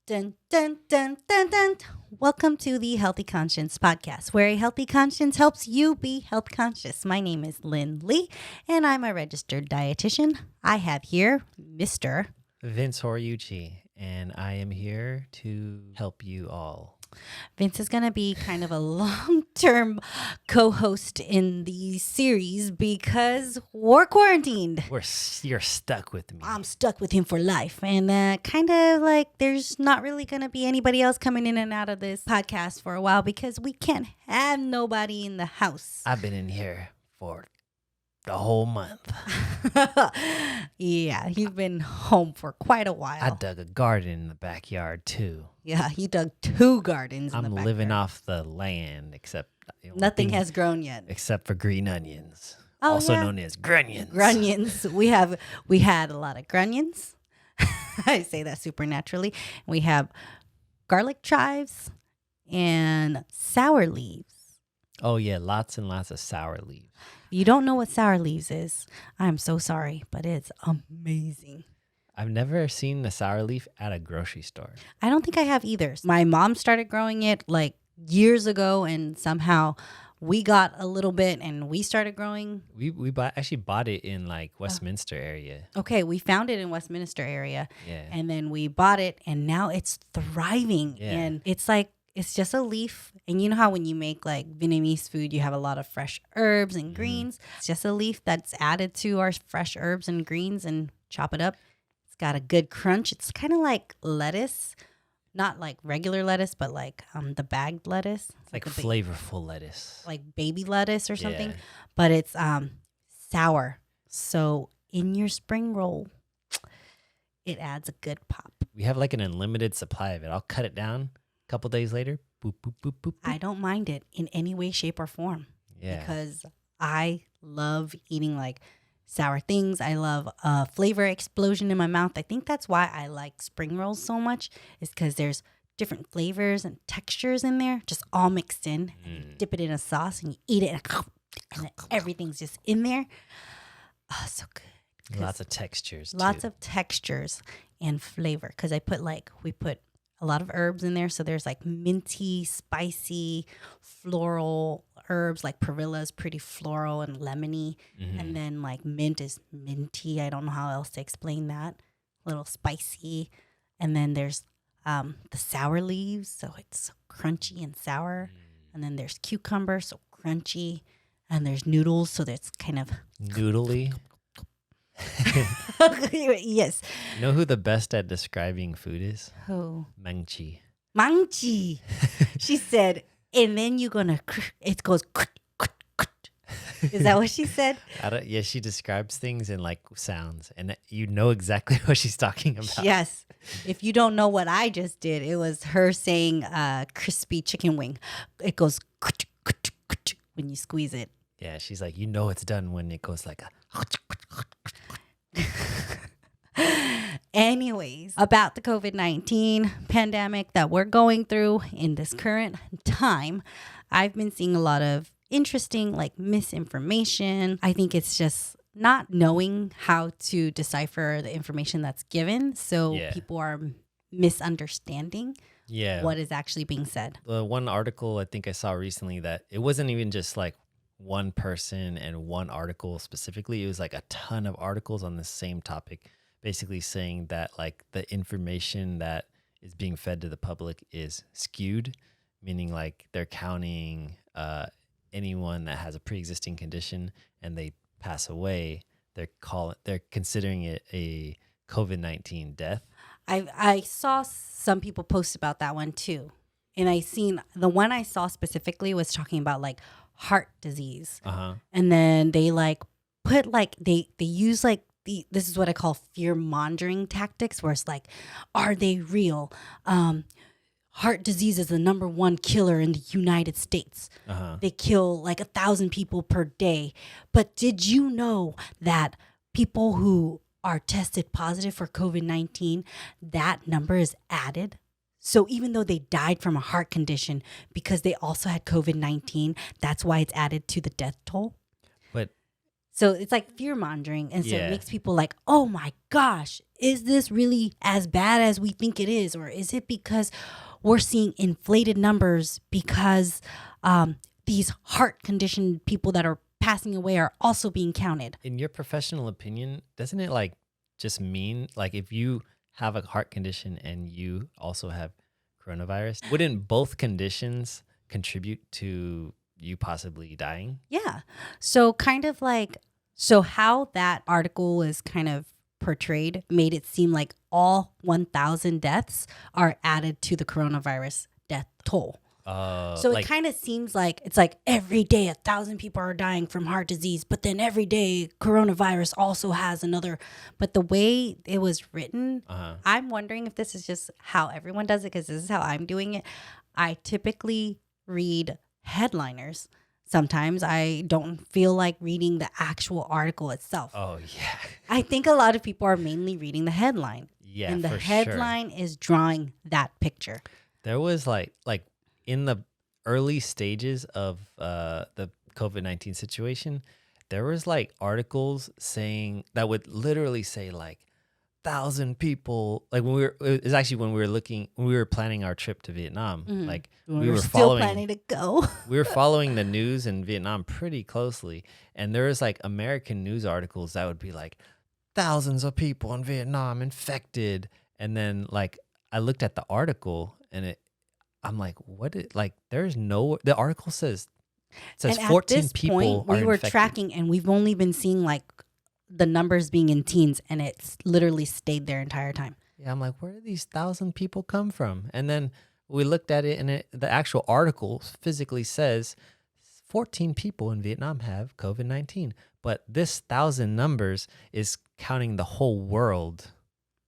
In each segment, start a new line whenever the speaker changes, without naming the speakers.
Dun, dun, dun, dun, dun. Welcome to the Healthy Conscience podcast, where a healthy conscience helps you be health conscious. My name is Lynn Lee, and I'm a registered dietitian. I have here Mr.
Vince Horiuchi, and I am here to help you all.
Vince is going to be kind of a long-term co-host in the series because we're quarantined.
You're stuck with me.
I'm stuck with him for life. And kind of like there's not really going to be anybody else coming in and out of this podcast for a while because we can't have nobody in the house.
I've been in here for the whole month.
Yeah, he's been home for quite a while.
I dug a garden in the backyard too.
Yeah, he dug 2 gardens in the
I'm
backyard.
living off the land, except
Nothing has grown yet.
except for green onions,
Oh,
also
yeah.
known as grunions.
Grunions. We had a lot of grunions. I say that supernaturally. We have garlic chives and sour leaves.
Oh yeah, lots and lots of sour leaves.
You don't know what sour leaves is. I'm so sorry, but it's amazing.
I've never seen a sour leaf at a grocery store.
I don't think I have either. My mom started growing it like years ago, and somehow we got a little bit and we started growing.
We actually bought it in like Westminster area.
Okay, we found it in Westminster area.
Yeah.
And then we bought it, and now it's thriving.
Yeah.
And it's just a leaf. And you know how when you make like Vietnamese food, you have a lot of fresh herbs and greens. It's just a leaf that's added to our fresh herbs and greens and chop it up. It's got a good crunch. It's kind of like lettuce, not like regular lettuce, but like the bagged lettuce. It's
Like
the
flavorful lettuce.
like baby lettuce or something.
Yeah.
But it's sour. So in your spring roll, it adds a good pop.
We have like an unlimited supply of it. I'll cut it down. A couple days later, boop, boop, boop, boop, boop.
I don't mind it in any way, shape, or form.
Yeah.
Because I love eating like sour things. I love flavor explosion in my mouth. I think that's why I like spring rolls so much, is because there's different flavors and textures in there, just all mixed in. And you dip it in a sauce and you eat it, and then everything's just in there. Oh, so good.
Lots of textures.
Lots
too.
of textures and flavor. Because we put a lot of herbs in there. So there's like minty, spicy, floral herbs. Like perilla is pretty floral and lemony. And then like mint is minty. I don't know how else to explain that. A little spicy. And then there's the sour leaves. So it's so crunchy and sour. And then there's cucumber, so crunchy. And there's noodles. So that's kind of
Noodly.
yes.
You know who the best at describing food is?
Who?
Mangchi.
Mangchi. She said, and then you're gonna. It goes. Is that what she said?
Yeah, she describes things in like sounds, and you know exactly what she's talking about.
Yes. If you don't know what I just did, it was her saying crispy chicken wing. It goes when you squeeze it.
Yeah, she's like, you know it's done when it goes like a.
Anyways, about the COVID-19 pandemic that we're going through in this current time, I've been seeing a lot of interesting like misinformation. I think it's just not knowing how to decipher the information that's given. So people are misunderstanding what is actually being said.
The one article I think I saw recently that it wasn't even just like one person and one article specifically. It was like a ton of articles on the same topic, basically saying that like the information that is being fed to the public is skewed, meaning like they're counting anyone that has a pre-existing condition and they pass away, they're considering it a COVID-19 death.
I saw some people post about that one too. And I seen the one I saw specifically was talking about like heart disease. And then they like put like they use like this is what I call fear mongering tactics, where it's like, are they real? Heart disease is the #1 killer in the United States. They kill like 1,000 people per day. But did you know that people who are tested positive for COVID-19, that number is added? So even though they died from a heart condition because they also had COVID-19, that's why it's added to the death toll.
But
So it's like fear mongering. And so
Yeah.
it makes people like, oh my gosh, is this really as bad as we think it is? Or is it because we're seeing inflated numbers because these heart conditioned people that are passing away are also being counted?
In your professional opinion, doesn't it like just mean like if you have a heart condition and you also have coronavirus, wouldn't both conditions contribute to you possibly dying?
Yeah. So kind of like, so how that article was kind of portrayed made it seem like all 1,000 deaths are added to the coronavirus death toll. So
like,
it kind of seems like it's like every day 1,000 people are dying from heart disease, but then every day coronavirus also has another. But the way it was written, I'm wondering if this is just how everyone does it, because this is how I'm doing it. I typically read headliners. Sometimes I don't feel like reading the actual article itself.
oh yeah.
I think a lot of people are mainly reading the headline.
Yeah,
And the
for
headline is drawing that picture.
There was like in the early stages of the COVID-19 situation, there was like articles saying that would literally say like 1,000 people. Like it was actually when we were planning our trip to Vietnam. Like we were
still planning to go.
we were following the news in Vietnam pretty closely, and there was like American news articles that would be like thousands of people in Vietnam infected, and then like I looked at the article and I'm like, there's the article says 14 people
we
are
were
infected.
tracking, and we've only been seeing like the numbers being in teens, and it's literally stayed their entire time.
Yeah, I'm like, where do these 1,000 people come from? And then we looked at it, and the actual article physically says 14 people in Vietnam have COVID-19. But this 1,000 numbers is counting the whole world.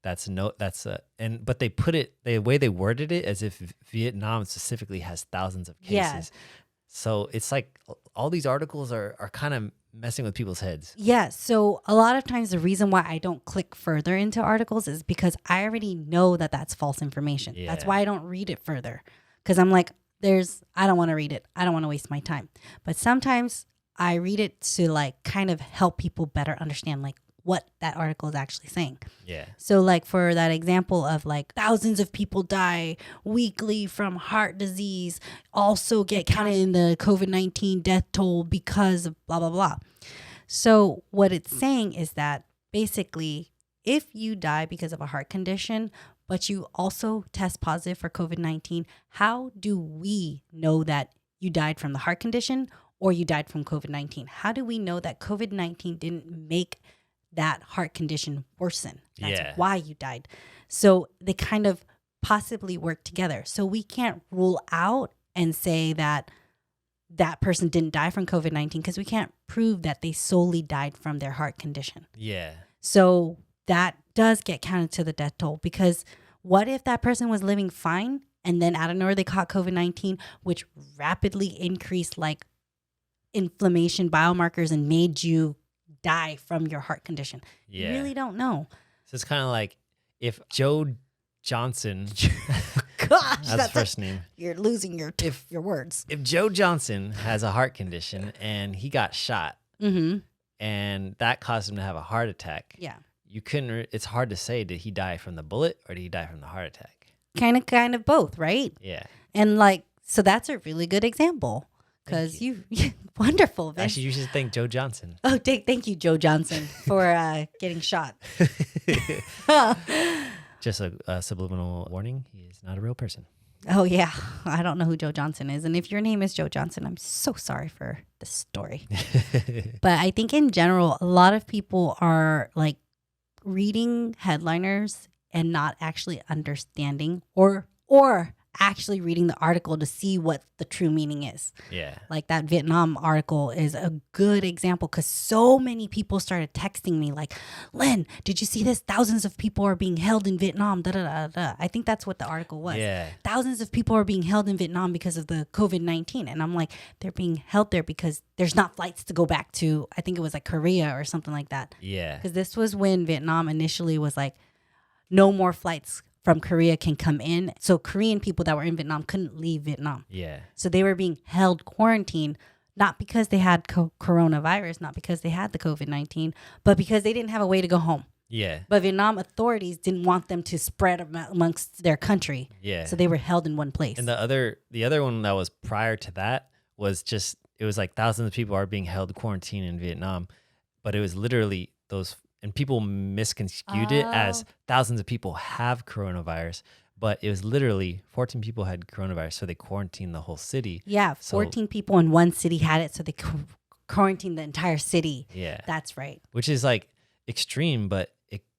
But they put it the way they worded it as if Vietnam specifically has thousands of cases.
Yeah.
So it's like all these articles are kind of messing with people's heads.
Yeah. So a lot of times the reason why I don't click further into articles is because I already know that that's false information.
Yeah.
That's why I don't read it further. Because I'm like, I don't want to read it. I don't want to waste my time. But sometimes I read it to like kind of help people better understand like what that article is actually saying.
Yeah.
So like for that example of like thousands of people die weekly from heart disease, also get counted in the COVID-19 death toll because of blah, blah, blah. So what it's saying is that basically if you die because of a heart condition, but you also test positive for COVID-19, how do we know that you died from the heart condition or you died from COVID-19? How do we know that COVID-19 didn't make that heart condition worsen? That's why you died. So they kind of possibly work together. So we can't rule out and say that that person didn't die from COVID-19 because we can't prove that they solely died from their heart condition.
Yeah.
So that does get counted to the death toll, because what if that person was living fine and then out of nowhere they caught COVID-19, which rapidly increased like inflammation biomarkers and made you die from your heart condition?
Yeah.
You really don't know.
So it's kind of like if Joe Johnson,
Gosh,
that's first name.
You're losing your words.
If Joe Johnson has a heart condition and he got shot, and that caused him to have a heart attack, it's hard to say, did he die from the bullet or did he die from the heart attack?
Kind of both, right?
Yeah.
And like, so that's a really good example. Because you wonderful. Vince.
Actually, you should thank Joe Johnson.
Oh, thank you, Joe Johnson, for getting shot.
Just a subliminal warning: he is not a real person.
Oh yeah, I don't know who Joe Johnson is, and if your name is Joe Johnson, I'm so sorry for the story. But I think in general, a lot of people are like reading headliners and not actually understanding, or actually reading the article to see what the true meaning is.
Yeah. Like
that Vietnam article is a good example, because so many people started texting me like, Lynn, did you see this? Thousands of people are being held in Vietnam. Da, da, da, da. I think that's what the article was.
Yeah.
Thousands of people are being held in Vietnam because of the COVID-19. And I'm like, they're being held there because there's not flights to go back to, I think it was like Korea or something like that.
Yeah.
Because this was when Vietnam initially was like, no more flights from Korea can come in. So Korean people that were in Vietnam couldn't leave Vietnam.
Yeah.
So they were being held quarantined not because they had coronavirus, not because they had the COVID-19, but because they didn't have a way to go home.
Yeah.
But Vietnam authorities didn't want them to spread amongst their country.
Yeah.
So they were held in one place.
And the other one that was prior to that was just, it was like thousands of people are being held quarantine in Vietnam, but it was literally those, and people misconstrued it as thousands of people have coronavirus, but it was literally 14 people had coronavirus, so they quarantined the whole city.
Yeah, 14 people in one city had it, so they quarantined the entire city.
Yeah.
That's right.
Which is like extreme, but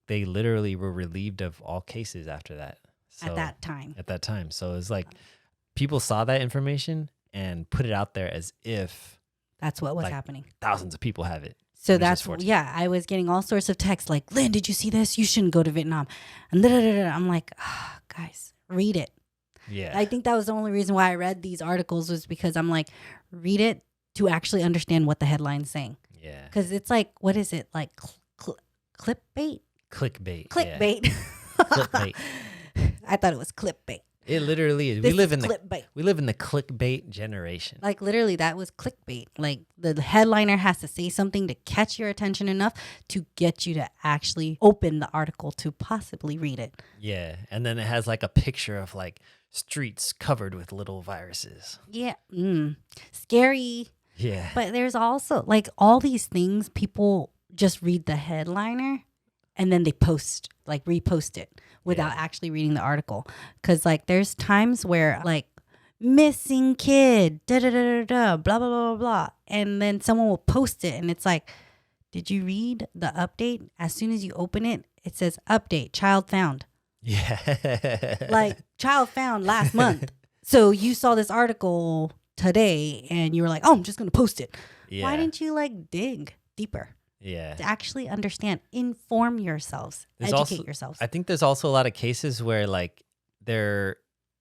they literally were relieved of all cases after that. So,
at that time.
So it's like people saw that information and put it out there as if
that's what was happening.
Thousands of people have it.
So that's, yeah, I was getting all sorts of texts like, Lynn, did you see this? You shouldn't go to Vietnam. And I'm like, guys, read it.
Yeah.
I think that was the only reason why I read these articles, was because I'm like, read it to actually understand what the headline's saying.
Yeah.
Because it's like, what is it? Like clickbait?
Clickbait.
Clickbait.
Yeah. Clickbait.
I thought it was clickbait.
It literally is. We live in the clickbait generation.
Like literally, that was clickbait. Like the headliner has to say something to catch your attention enough to get you to actually open the article to possibly read it.
Yeah, and then it has like a picture of like streets covered with little viruses.
Yeah, scary.
Yeah,
but there's also like all these things. People just read the headliner and then they repost it without actually reading the article. Because like there's times where like missing kid, blah, blah, blah, blah, blah. And then someone will post it and it's like, did you read the update? As soon as you open it, it says update, child found.
Yeah.
Like child found last month. So you saw this article today and you were like, oh, I'm just going to post it. Yeah. Why didn't you like dig deeper?
Yeah.
To actually understand, inform yourselves, educate yourselves.
I think there's also a lot of cases where like the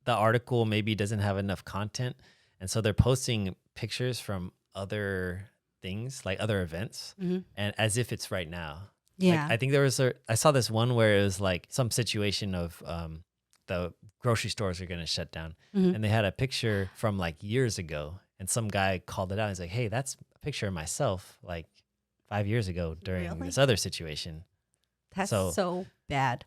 article maybe doesn't have enough content. And so they're posting pictures from other things, like other events, and as if it's right now.
Yeah.
Like, I think I saw this one where it was like some situation of the grocery stores are going to shut down. And they had a picture from like years ago. And some guy called it out. He's like, hey, that's a picture of myself. Like, 5 years ago during this other situation.
That's so bad.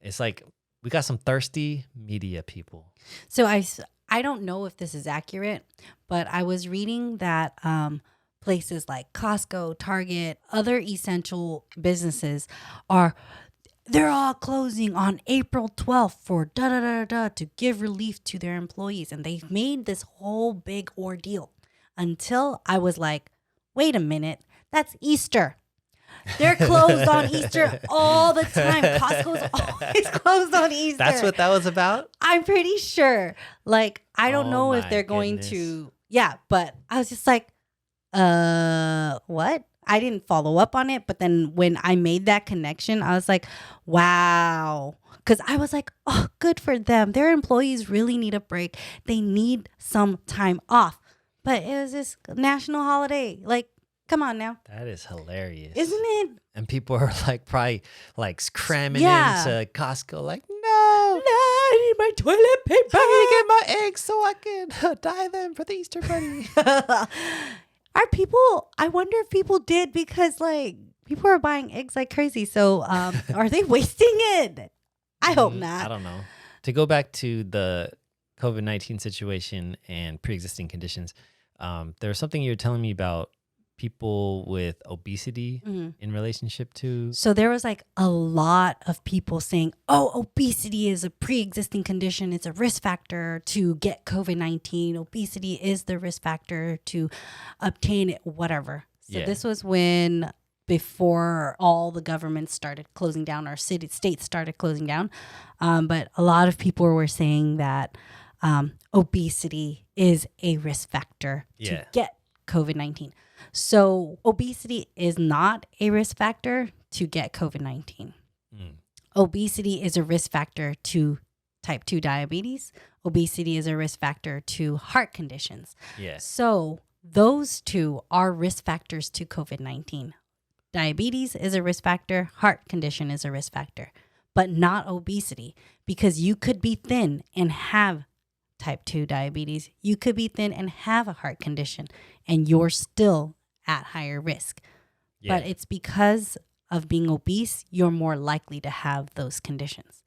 It's like we got some thirsty media people.
So I don't know if this is accurate, but I was reading that places like Costco, Target, other essential businesses they're all closing on April 12th for to give relief to their employees. And they've made this whole big ordeal until I was like, wait a minute. That's Easter. They're closed on Easter all the time. Costco's always closed on Easter.
That's what that was about?
I'm pretty sure. Like, I don't know if they're going to. Yeah, but I was just like, what? I didn't follow up on it. But then when I made that connection, I was like, wow. Because I was like, oh, good for them. Their employees really need a break. They need some time off. But it was this national holiday. Like, come on now.
That is hilarious.
Isn't it?
And people are like probably like cramming into Costco like, no, I need my toilet paper. I need to get my eggs so I can dye them for the Easter bunny.
I wonder if people did because like people are buying eggs like crazy. So are they wasting it? I hope not.
I don't know. To go back to the COVID-19 situation and pre-existing conditions, there was something you were telling me about people with obesity in relationship to.
So there was like a lot of people saying, oh, obesity is a pre-existing condition. It's a risk factor to get COVID-19. Obesity is the risk factor to obtain it, whatever. So this was before all the governments started closing down, or states started closing down. But a lot of people were saying that obesity is a risk factor to get COVID-19. So obesity is not a risk factor to get COVID-19. Obesity is a risk factor to type 2 diabetes. Obesity is a risk factor to heart conditions.
Yeah.
So those two are risk factors to COVID-19. Diabetes is a risk factor. Heart condition is a risk factor, but not obesity, because you could be thin and have type 2 diabetes. You could be thin and have a heart condition, and you're still at higher risk. Yeah. But it's because of being obese, you're more likely to have those conditions.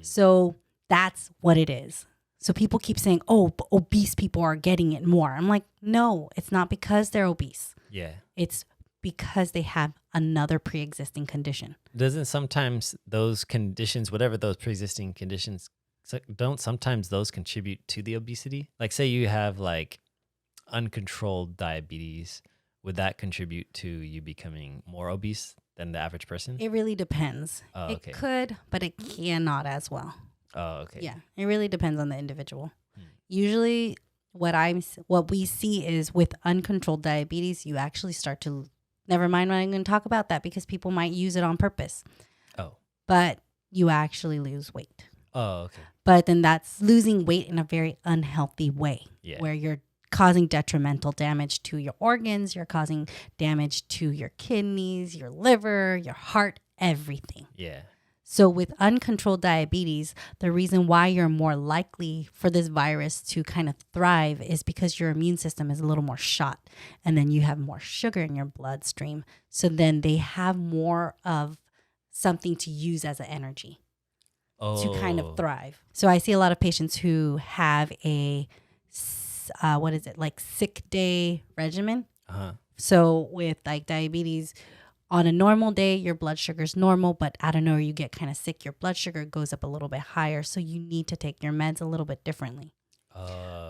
So that's what it is. So people keep saying, oh, obese people are getting it more. I'm like, no, it's not because they're obese.
Yeah.
It's because they have another pre-existing condition.
Doesn't sometimes those conditions, whatever those pre-existing conditions, don't sometimes those contribute to the obesity? Like say you have like uncontrolled diabetes, would that contribute to you becoming more obese than the average person?
It really depends.
Oh, okay.
It could, but it cannot as well.
Oh, okay.
Yeah, it really depends on the individual. Usually what we see is with uncontrolled diabetes, you actually start to, never mind what I'm going to talk about that because people might use it on purpose.
Oh.
But you actually lose weight.
Oh, okay.
But then that's losing weight in a very unhealthy way, where you're causing detrimental damage to your organs, you're causing damage to your kidneys, your liver, your heart, everything.
Yeah.
So with uncontrolled diabetes, the reason why you're more likely for this virus to kind of thrive is because your immune system is a little more shot, and then you have more sugar in your bloodstream. So then they have more of something to use as an energy to kind of thrive. So I see a lot of patients who have a, like sick day regimen. Uh-huh. So with like diabetes, on a normal day, your blood sugar is normal, but out of nowhere, you get kind of sick. Your blood sugar goes up a little bit higher. So you need to take your meds a little bit differently.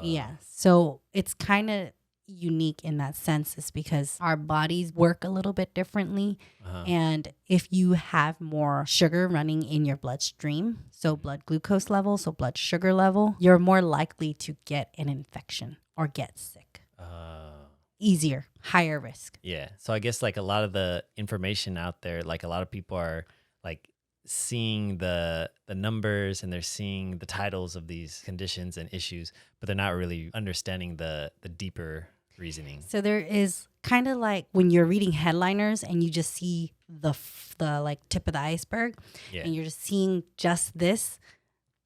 Yeah. So it's kind of unique in that sense, is because our bodies work a little bit differently. And if you have more sugar running in your bloodstream, so blood glucose level, so blood sugar level, you're more likely to get an infection or get sick. Easier, higher risk.
Yeah. So I guess like a lot of the information out there, like a lot of people are like seeing the numbers and they're seeing the titles of these conditions and issues, but they're not really understanding the deeper reasoning.
So there is kind of like when you're reading headliners and you just see the like tip of the iceberg, and you're just seeing just this,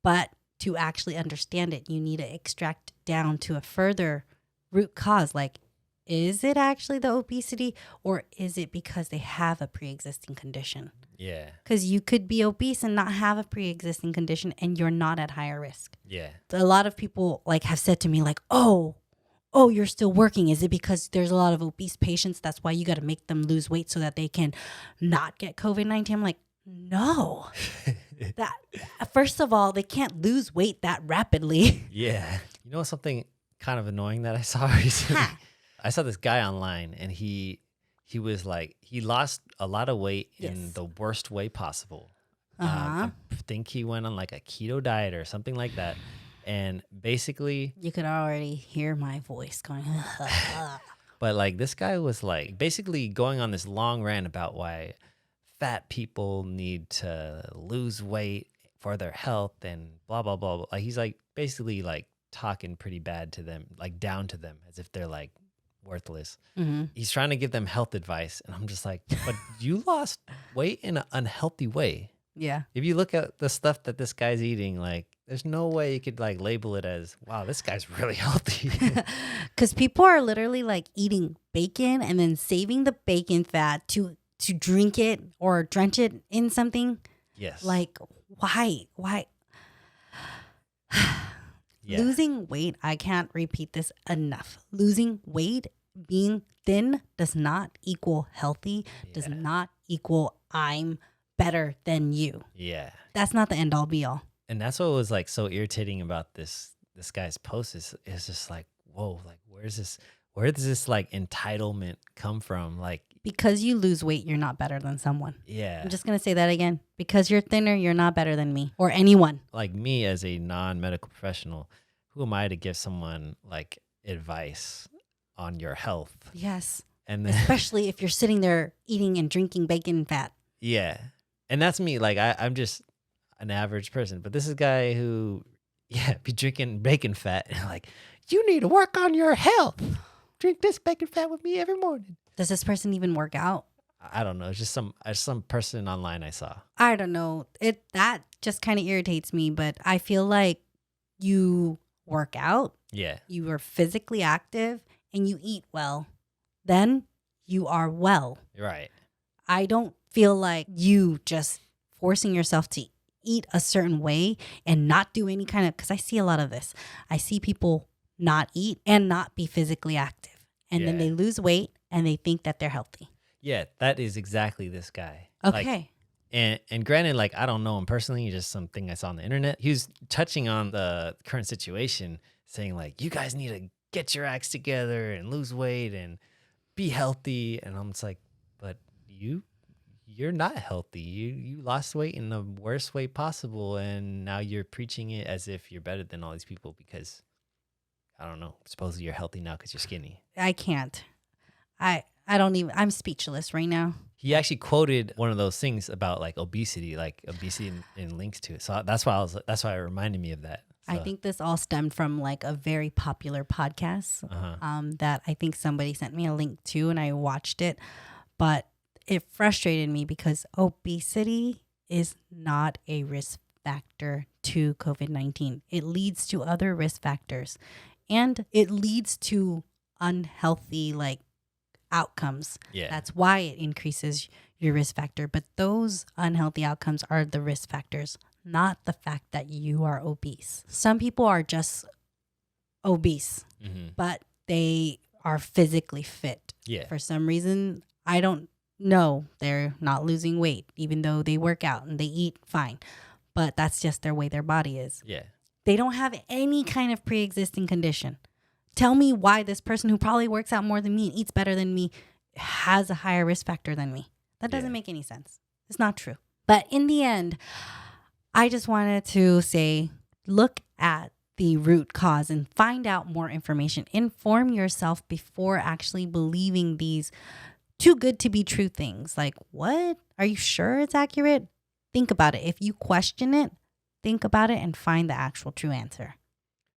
but to actually understand it, you need to extract down to a further root cause. Like, is it actually the obesity, or is it because they have a pre-existing condition?
Yeah.
Because you could be obese and not have a pre-existing condition and you're not at higher risk.
Yeah.
A lot of people like have said to me like, oh, you're still working. Is it because there's a lot of obese patients? That's why you got to make them lose weight so that they can not get COVID-19. I'm like, no. That first of all, they can't lose weight that rapidly.
Yeah. You know something kind of annoying that I saw recently? I saw this guy online and he was like, he lost a lot of weight in the worst way possible. I think he went on like a keto diet or something like that. And basically,
you could already hear my voice going,
but like this guy was like basically going on this long rant about why fat people need to lose weight for their health and blah, blah, blah, blah. Like he's like basically like talking pretty bad to them, like down to them as if they're like worthless. He's trying to give them health advice. And I'm just like, but you lost weight in an unhealthy way.
Yeah.
If you look at the stuff that this guy's eating, like there's no way you could like label it as, wow, this guy's really healthy.
Because people are literally like eating bacon and then saving the bacon fat to drink it or drench it in something.
Yes.
Like, why? Yeah. Losing weight, I can't repeat this enough. Losing weight, being thin does not equal healthy, does not equal I'm better than you.
Yeah.
That's not the end all be all.
And that's what was like so irritating about this guy's post is just like, whoa, like where does this like entitlement come from? Like,
because you lose weight, you're not better than someone.
Yeah.
I'm just going to say that again. Because you're thinner, you're not better than me or anyone.
Like me as a non-medical professional, who am I to give someone like advice on your health?
Yes.
And then,
especially if you're sitting there eating and drinking bacon fat.
Yeah. And that's me. Like I'm just an average person, but this is a guy who, be drinking bacon fat and like, you need to work on your health. Drink this bacon fat with me every morning.
Does this person even work out?
I don't know. It's just some person online I saw.
I don't know. That just kind of irritates me, but I feel like you work out, you are physically active, and you eat well, then you are well.
Right.
I don't feel like you just forcing yourself to eat a certain way and not do any kind of, because I see a lot of this. I see people not eat and not be physically active. And then they lose weight and they think that they're healthy.
Yeah, that is exactly this guy.
Okay.
And granted, like, I don't know him personally, just something I saw on the internet. He was touching on the current situation, saying like, you guys need to get your acts together and lose weight and be healthy. And I'm just like, but you're not healthy. You lost weight in the worst way possible, and now you're preaching it as if you're better than all these people because, I don't know, supposedly you're healthy now because you're skinny.
I can't. I don't even, I'm speechless right now.
He actually quoted one of those things about like obesity and links to it. So that's why it reminded me of that. So.
I think this all stemmed from like a very popular podcast that I think somebody sent me a link to, and I watched it, but it frustrated me because obesity is not a risk factor to COVID-19. It leads to other risk factors, and it leads to unhealthy like outcomes.
Yeah.
That's why it increases your risk factor. But those unhealthy outcomes are the risk factors, not the fact that you are obese. Some people are just obese, but they are physically fit.
Yeah.
For some reason, I don't know. They're not losing weight, even though they work out and they eat fine. But that's just their way their body is.
Yeah.
They don't have any kind of pre-existing condition. Tell me why this person who probably works out more than me and eats better than me has a higher risk factor than me. That doesn't make any sense. It's not true. But in the end, I just wanted to say, look at the root cause and find out more information. Inform yourself before actually believing these too good to be true things. Like, what? Are you sure it's accurate? Think about it. If you question it, think about it and find the actual true answer.